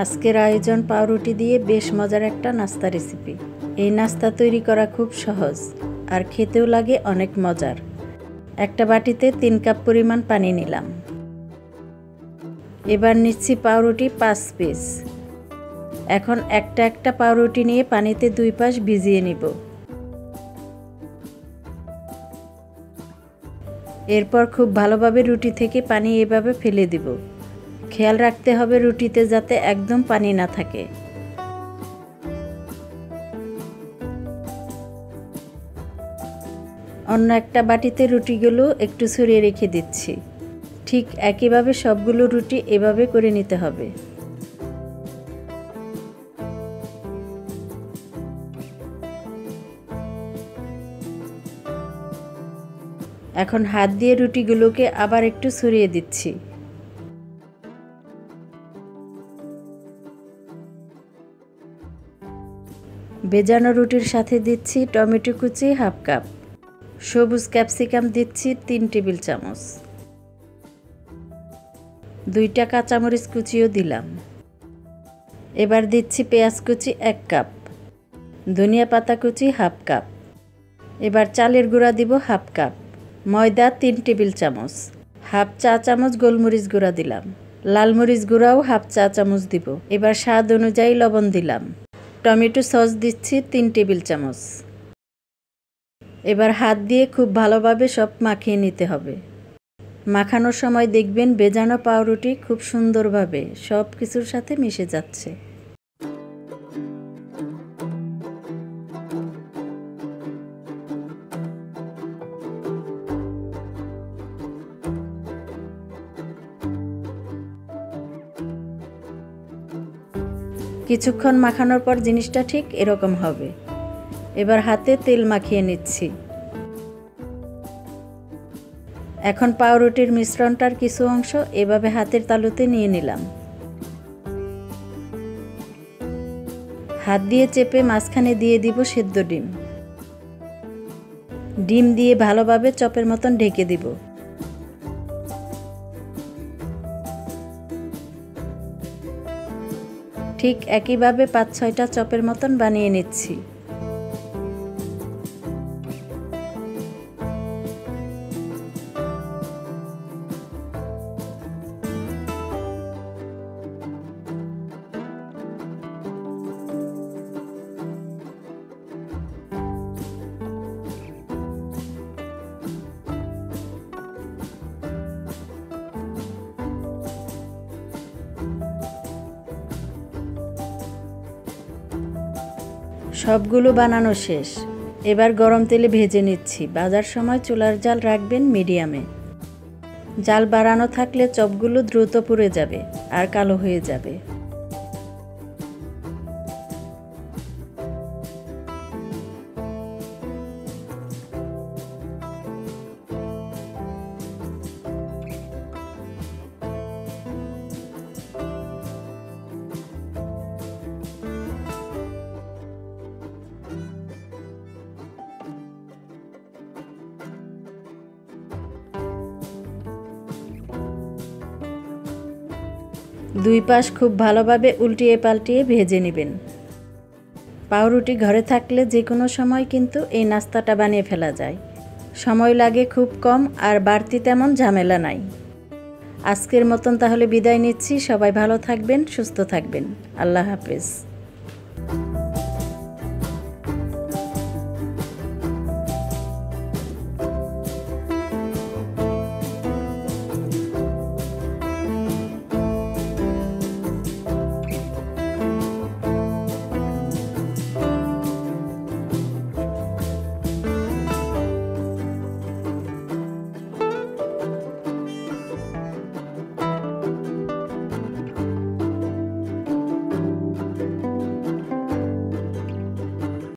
আজকের আয়োজন পাউরুটি দিয়ে বেশ মজার একটা নাস্তা রেসিপি। এই নাস্তা তৈরি করা খুব সহজ আর খেতেও লাগে অনেক মজার। একটা বাটিতে 3 কাপ পরিমাণ পানি নিলাম। এবার নিচ্ছি পাউরুটি 5 পিস। এখন একটা একটা পাউরুটি নিয়ে পানিতে 2 পাশ ভিজিয়ে নিব। এরপর খুব ভালোভাবে রুটি থেকে পানি এভাবে ফেলে দিব। খেয়াল রাখতে হবে রুটিতে যাতে একদম পানি না থাকে। অন্য একটা বাটিতে রুটিগুলো একটু ছড়িয়ে রেখে দিচ্ছি। ঠিক একইভাবে সবগুলো রুটি এভাবে করে নিতে হবে। এখন হাত দিয়ে রুটিগুলোকে আবার একটু ছড়িয়ে দিচ্ছি। ভেজানো রুটির সাথে দিচ্ছি টমেটো কুচি হাফ কাপ, সবুজ ক্যাপসিকাম দিচ্ছি 3 টেবিল চামচ, 2টা কাঁচামরিচ কুচিও দিলাম। এবার দিচ্ছি পেঁয়াজ কুচি 1 কাপ, ধনিয়া পাতা কুচি হাফ কাপ। এবার চালের গুঁড়া দিব হাফ কাপ, ময়দা 3 টেবিল চামচ, হাফ চা চামচ গোলমরিচ গুঁড়া দিলাম, লাল মরিচ গুঁড়াও হাফ চা চামচ দিব। এবার স্বাদ অনুযায়ী লবণ দিলাম। টমেটো সস দিচ্ছি 3 টেবিল চামচ। এবার হাত দিয়ে খুব ভালোভাবে সব মাখিয়ে নিতে হবে। মাখানোর সময় দেখবেন ভেজানো পাউরুটি খুব সুন্দরভাবে সব কিছুর সাথে মিশে যাচ্ছে। কিছুক্ষণ মাখানোর পর জিনিসটা ঠিক এরকম হবে। এবার হাতে তেল মাখিয়ে নিচ্ছি। এখন পাউরুটির মিশ্রণটার কিছু অংশ এভাবে হাতের তালুতে নিয়ে নিলাম। হাত দিয়ে চেপে মাঝখানে দিয়ে দিব সেদ্ধ ডিম। ডিম দিয়ে ভালোভাবে চপের মতন ঢেকে দিব। ঠিক একইভাবে 5-6টা চপের মতন বানিয়ে নিচ্ছি। সবগুলো বানানো শেষ। এবার গরম তেলে ভেজে নিচ্ছি। ভাজার সময় চুলার জাল রাখবেন মিডিয়ামে। জাল বাড়ানো থাকলে চপগুলো দ্রুত পুড়ে যাবে আর কালো হয়ে যাবে। দুই পাশ খুব ভালোভাবে উল্টিয়ে পাল্টিয়ে ভেজে নেবেন। পাউরুটি ঘরে থাকলে যে কোনো সময় কিন্তু এই নাস্তাটা বানিয়ে ফেলা যায়। সময় লাগে খুব কম আর বাড়তি তেমন ঝামেলা নাই। আজকের মতন তাহলে বিদায় নিচ্ছি। সবাই ভালো থাকবেন, সুস্থ থাকবেন। আল্লাহ হাফেজ।